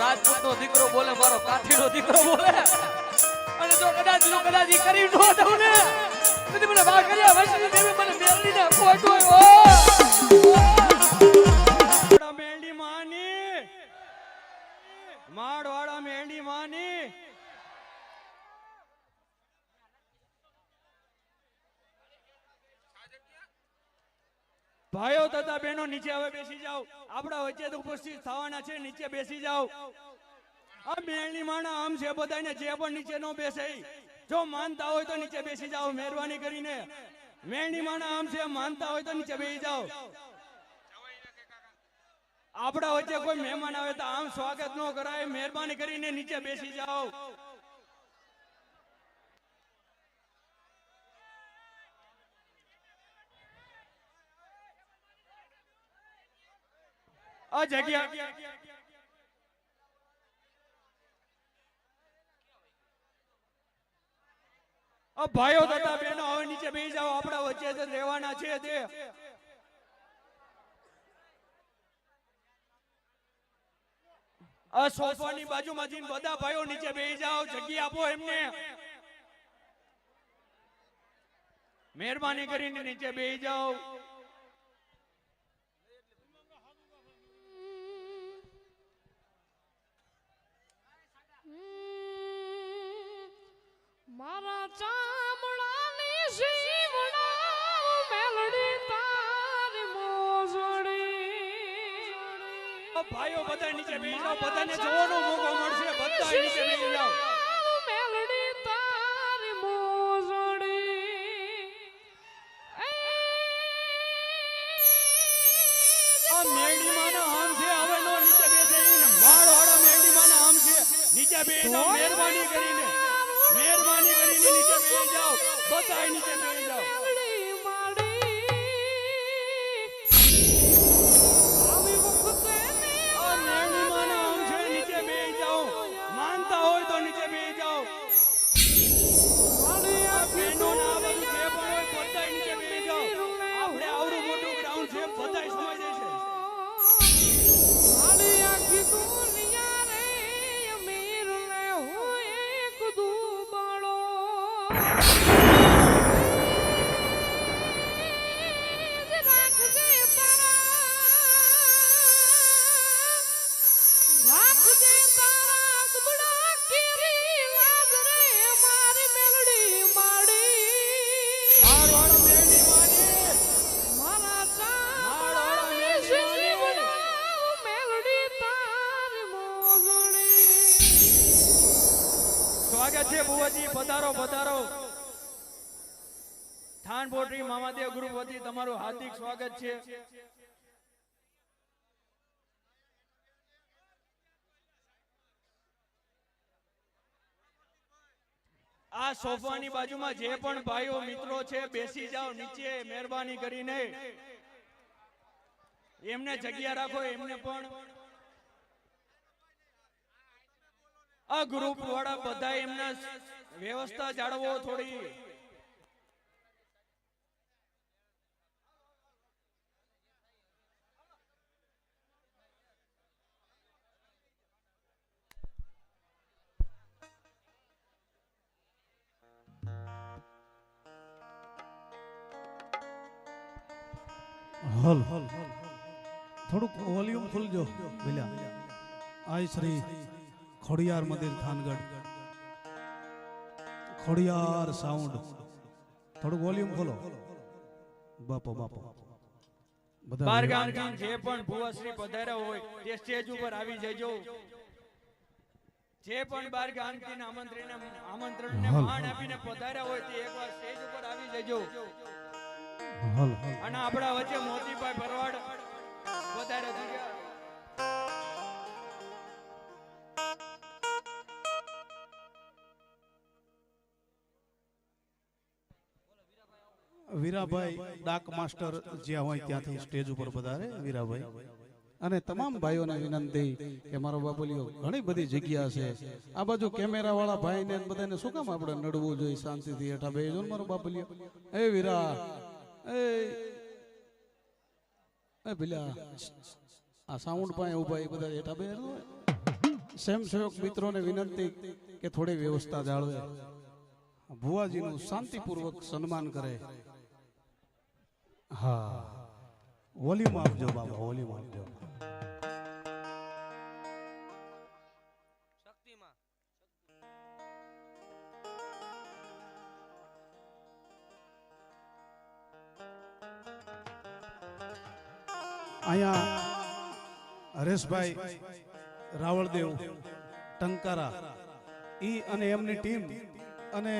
રાજપૂતનો દીકરો બોલે, મારો કાઠીનો દીકરો બોલે, અને જો કદાચ ઈ કરી ન દઉં ને તો મને વાઘરિયા વૈષ્ણવી દેવી મને મેળવીને ખોટોય મેંડી માની માડવાળા મેંડી માની ભાઈઓ તથા બહેનો નીચે હવે બેસી જાઓ. આપણા વચ્ચે તો ઉપસ્થિત થવાના છે, નીચે બેસી જાઓ. આ મેળની માણા આમ છે બધાને, જે પણ નીચે નો બેસે જો માનતા હોય તો નીચે બેસી જાઓ મહેરબાની કરીને. મેળની માણા આમ છે, માનતા હોય તો નીચે બેસી જાઓ. આપણા વચ્ચે કોઈ મહેમાન આવે તો આમ સ્વાગત ન કરાય, મહેરબાની કરીને નીચે બેસી જાઓ. આ જગ્યા ભાઈઓ તથા બહેનો હવે નીચે બેસી જાઓ. આપણા વચ્ચે જ રહેવાના છે તે. આ સોફાની બાજુમાં જઈને બધા ભાઈઓ નીચે બેસી જાઓ, જગ્યા આપો એમને. મહેરબાની કરીને નીચે બેસી જાઓ. મારા ચામડાની શીવડા મેલડી તારી મોજડી. ભાઈઓ બધા નીચે બેસી જાઓ, બધાને જોવાનો મોકો મળશે. બધા નીચે બેસી જાઓ. મેલડી તારી મોજડી. આ મેલડી માના આમ છે, હવે નો નીચે બેસે. માળવાળા મેલડી માના આમ છે, નીચે બેસી જાઓ મહેરબાની કરીને. મહેરબાની કરીને નીચે બેસી જાઓ. બધા નીચે બેસી જાઓ. માનતા હોય તો નીચે બેસી જાઓ. બહેનો ના બધું જે પણ હોય બધા નીચે બેસી જાઓ. આપણે આવડું મોટું ગ્રાઉન્ડ છે, બધા સમય જશે. આખી દુનિયા રે અમીર ને હોય એક દુબળો. સ્વાગત છે બુવાજી, પધારો પધારો. થાન પોટરી મામાદેવ ગ્રુપ વતી તમારું હાર્દિક સ્વાગત છે. આ સોફાની બાજુમાં જે પણ ભાઈઓ મિત્રો છે બેસી જાઓ નીચે મહેરબાની કરીને. એમને જગ્યા રાખો. એમને પણ આ ગ્રુપ વાળા બધા એમના વ્યવસ્થા જાળવો થોડી. હલ થોડુંક વોલ્યુમ ખોલજો ભલા. આય શ્રી ખોડિયાર મંદિર થાનગઢ, ખોડિયાર સાઉન્ડ. થોડુંક વોલ્યુમ ખોલો બાપો બાપો. બાર ગામથી જે પણ ભુવાશ્રી પધાર્યા હોય તે સ્ટેજ ઉપર આવી જજો. જે પણ બાર ગામથી આમંત્રણને માન આપીને પધાર્યા હોય તે એકવાર સ્ટેજ ઉપર આવી જજો. અને આપણા વચ્ચે મોતીભાઈ ભરવાડ પધાર્યા છે. વીરાભાઈ ડાક માસ્ટર જ્યાં હોય ત્યાંથી સ્ટેજ ઉપર પધારે વીરાભાઈ. અને તમામ ભાઈઓને વિનંતી કે મારો બાપુલિયો ઘણી બધી જગ્યા છે. આ બાજુ કેમેરા વાળા ભાઈ ને બધાને શું કામ આપણે નડવું જોઈએ? શાંતિથી હેઠા બેસજો ને મારો બાપુલિયો. એ વીરા, એ ભીલા આ સાઉન્ડ પાસે ઉભા એ બધા હેઠા બેસજો. સ્વયંસેવક મિત્રોને વિનંતી કે થોડી વ્યવસ્થા જાળવે, ભુવાજીનું શાંતિપૂર્વક સન્માન કરે. હા, વોલ્યુમ આપજો બાબા, વોલ્યુમ આપજો. શક્તિમાં અહીંયા હરેશભાઈ રાવળદેવ ટંકારા ઈ અને એમની ટીમ અને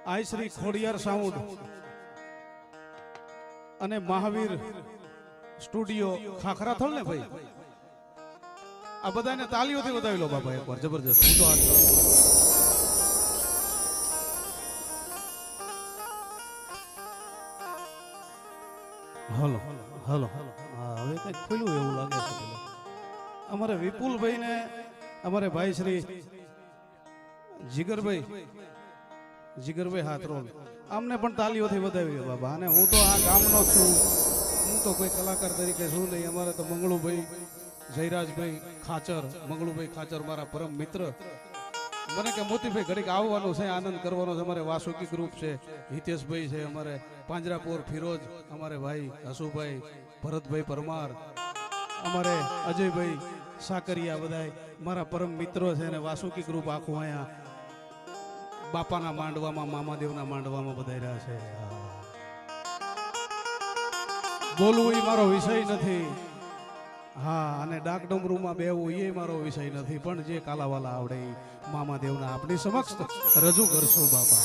આઈ શ્રી ખોડિયાર સાઉન્ડ અને મહાવીર સ્ટુડિયો ખાખરાથળ ને ભાઈ, આ બધાને તાલીઓથી વધાવી લો બાબા એકવાર. જબરજસ્ત. હું તો હાથ હલો હલો હા, હવે કઈક ખુલ્યું એવું લાગે છે. અમારે વિપુલભાઈ ને અમારે ભાઈ શ્રી જીગરભાઈ હાથરોલ આમને પણ તાલીઓથી વધાવી બાબા. અને હું તો આ ગામનો છું, હું તો કોઈ કલાકાર તરીકે છું નહીં. અમારે તો મંગળુભાઈ જયરાજભાઈ ખાચર, મંગળુભાઈ ખાચર મારા પરમ મિત્ર. મને કે મોતીભાઈ ઘડીક આવવાનું છે, આનંદ કરવાનો છે. અમારે વાસુકી ગ્રુપ છે, હિતેશભાઈ છે, અમારે પાંજરાપોર ફિરોજ, અમારે ભાઈ હસુભાઈ, ભરતભાઈ પરમાર, અમારે અજયભાઈ સાકરિયા, બધા મારા પરમ મિત્રો છે. અને વાસુકી ગ્રુપ આખું અહીંયા બાપાના માંડવામાં, મામાદેવના માંડવામાં બધા રહ્યા છે. બોલવું એ મારો વિષય નથી. હા, અને ડાકડમરૂમાં બેવું એ મારો વિષય નથી, પણ જે કાલાવાલા આવડે એ મામાદેવના આપણી સમક્ષ રજૂ કરશું બાપા.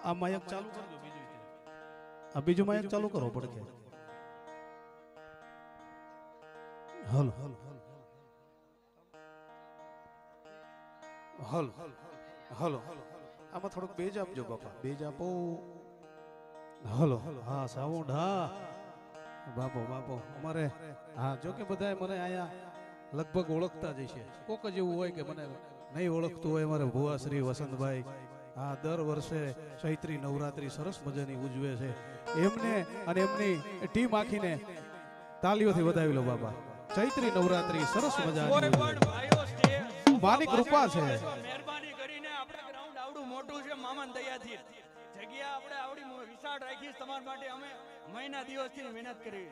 આ માયક ચાલુ કરજો, બીજું માયક ચાલુ કરો પડકે. હલો હલો હલો હલો, આમાં થોડુંક બેજ આપજો બાપા, બેજ આપો. હલો હા, સાઉન્ડ હા બાપો બાપો. અમારે હા, જો કે બધા મને અહીંયા લગભગ ઓળખતા જ છે. કોક જ એવું હોય કે મને નહીં ઓળખતું હોય. અમારે ભુવા શ્રી વસંતભાઈ હા દર વર્ષે ચૈત્રી નવરાત્રી સરસ મજાની ઉજવે છે. એમને અને એમની ટીમ આખીને તાલીઓથી વધાવી લો બાપા. ચૈત્રી નવરાત્રી સરસ મજાની માની કૃપા છે. મહેરબાની કરીને આપણે ગ્રાઉન્ડ આવડું મોટું છે મામાન દયાથી, જગ્યા આપણે આવડી વિશાળ રાખી તમારા માટે. અમે મહિના દિવસથી મહેનત કરી.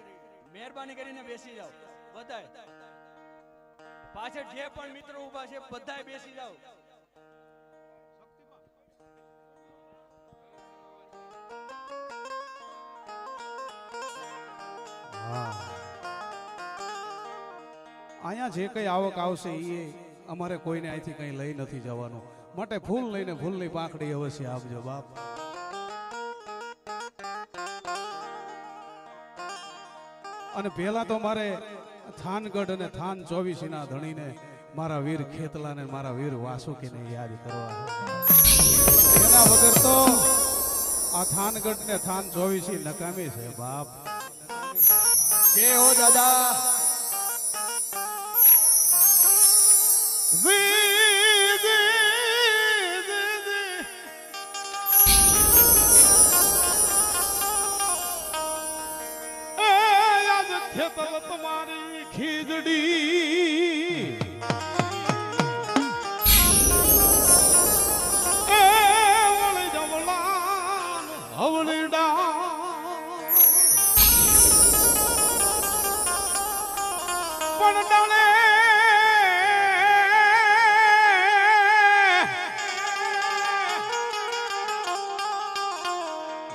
મહેરબાની કરીને બેસી જાઓ બધાય. પાછળ જે પણ મિત્રો ઊભા છે બધાય બેસી જાઓ. અહીંયા જે કઈ આવક આવશે એ અમારે કોઈને અહીંથી કઈ લઈ નથી જવાનું. માટે ફૂલ લઈને ફૂલની પાંખડી અવશ્ય આપજો બાપ. અને પહેલા તો મારે થાનગઢ અને થાન 24 ના ધણીને મારા વીર ખેતલાને મારા વીર વાસુકીને યાદ કરવા. એના વગર તો આ થાનગઢ ને થાન 24 નકામી છે બાપ. કે હો દાદા ખેતર તમારી ખીજડી વળી જવલાન હવળીડા પણ ડાલે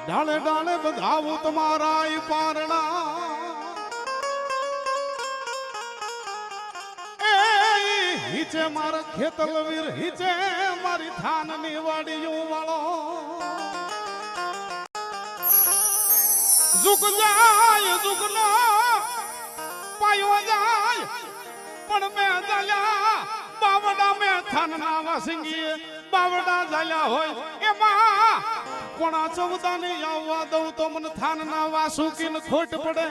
ડાલે ડાલે બધાવું તમારા પારણા. હિચે મારા ખેતલ વીર, હિચે મારી થાનની વાડીયું વાળો. ઝુક જાય ઝુકનો પાયો જાય, પણ મેં ચાલ્યા બાવડા મેં થાનના વાસિંગી. બાવડા ચાલ્યા હોય એમાં કોણા ચૌદાની આવવા દઉં તો મને થાનના વાસુકીને ખોટ પડે.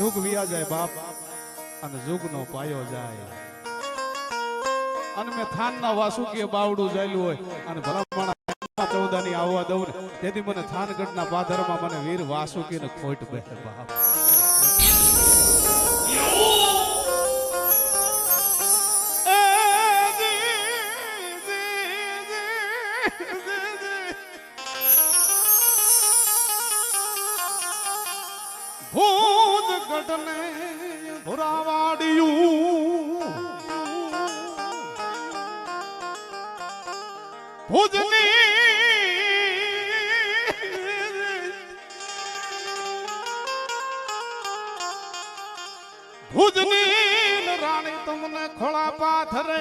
જુગ વિયા જાય બાપ અને જુગનો પાયો જાય અને મેં થાનના વાસુકીએ બાવડું જાયલું હોય અને ભલામણા ચૌદાની આવવા દઉં ને તેથી મને થાનગઢના પાદરમાં મને વીર વાસુકીને ખોટ બેસે બાપ ભૂત ગઢને ભુરાવાડિયું ભુજની ભુજની રાણી તમને ખોળા પાથરે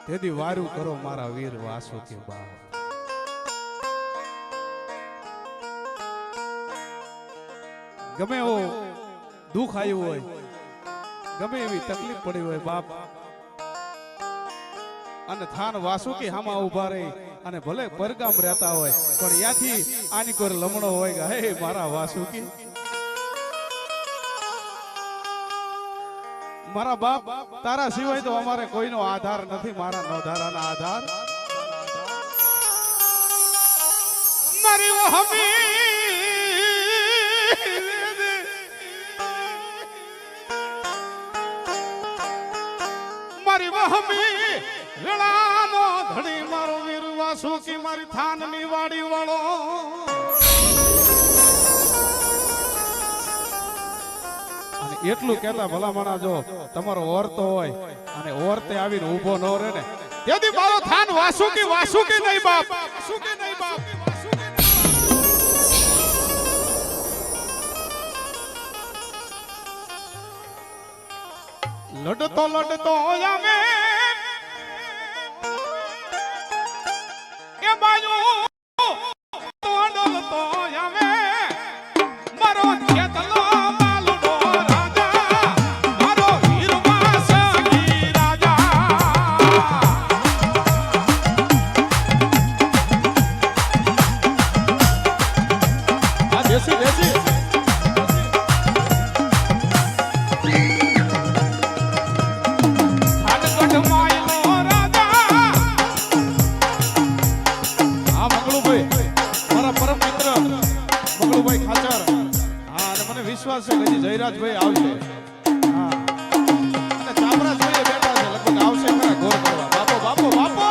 તેથી વારું કરો મારા વીર વાસુકી બાપ ગમે એવો દુઃખ આવ્યું હોય ગમે એવી તકલીફ પડી હોય બાપ અને થાન વાસુકી હામાં ઉભા રહી અને ભલે પરગામ રહેતા હોય પણ ત્યાંથી આની કોઈ લમણો હોય કે હે મારા વાસુકી મારા બાપ તારા સિવાય તો અમારે કોઈનો આધાર નથી મારા નોધારાના આધાર મારી હમી મારી વહમી વેળાનો ધણી મારો વીર વાસુકી મારી થાનની વાડી વાળો અને એટલું કહેતા ભલામણા જો તમારો ઓરતો હોય અને ઓરતે આવીને ઊભો ન રહે ને તેથી મારો થાન વાસુકી વાસુકી નહીં બાપ વાસુકી નહીં બાપ લડતો લડતો આવે એ બાજુ તો ડોલતો આવે મારો ખેતલો માલડો રાજા મારો વીર વાસુકી રાજા આ દેસી દેસી વિશ્વાસ છે કે જયરાજભાઈ આવશે હા અને ચામડા જોઈએ બેઠા છે લગભગ આવશે ખરા ગોર કરવા બાપો બાપો બાપો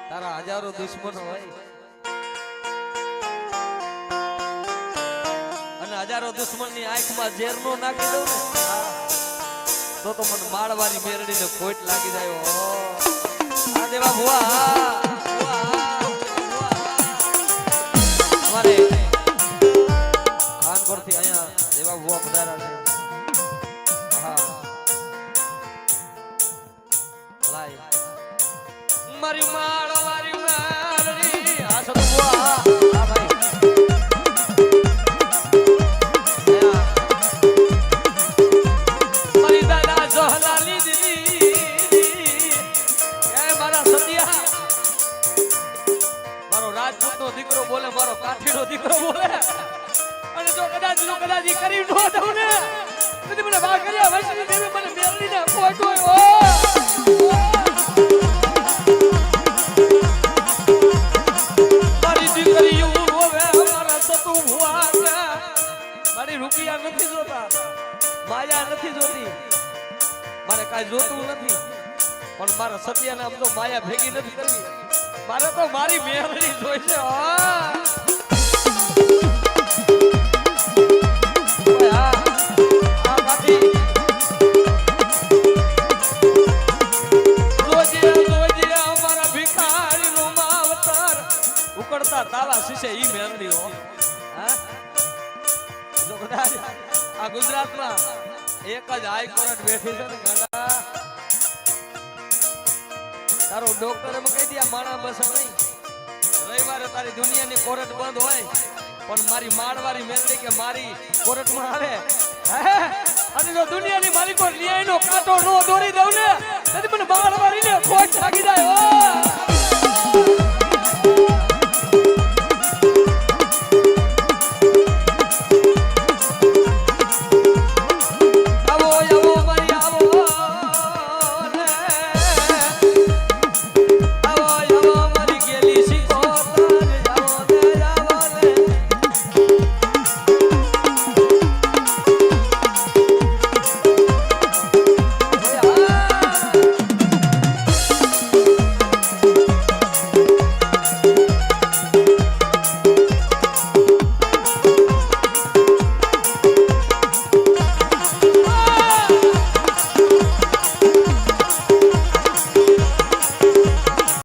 તારા હજારો દુશ્મનો હોય અને હજારો દુશ્મનની આંખમાં ઝેર નો નાખી દઉં ને તો મને માળવાની મેરડીને ખોટ લાગી જાય આ દેવા ભુવા અમારે ખાન પરથી અહીંયા દેવા ભુવા પધારા છે હા લાય મારી માળ મારી માળની આ સતો બુઆ આ ભાઈ મારી દાદા જોહલાલી દીદી એ મારા સતિયા મારો રાજપૂતનો દીકરો બોલે મારો કાઠીનો દીકરો બોલે અને જો કદાચ કરી નો દઉં ને તેથી મને ભાગરિયા વૈષ્ણવી દેવી મને મેરડીને ખોટો મારી દીકરી એવું રોવે મારા સતું મારી રૂપિયા નથી જોતા, માયા નથી જોતી, મારે કાંઈ જોતું નથી, પણ મારા સત્યને આમ તો માયા ભેગી નથી કરવી, મારે તો મારી મેળવી જોઈશે. ઉકળતા તાવા શીશે ઈ મેળવી હો. જો કદાચ આ ગુજરાતમાં એક જ હાઈકોર્ટ બેઠી છે ને ગાંડા, તારો ડોક્ટર એમ કહી દે આ માણા બસે નહીં, રવિવારે તારી દુનિયાની કોર્ટ બંધ હોય પણ મારી માળવારી મેલડી કે મારી કોર્ટમાં આવે, અને જો દુનિયાની માલિકો ન્યાયનો કાંટો નો દોરી દઉં ને, તેથી મને માળવારીને ખોટ લાગી જાય.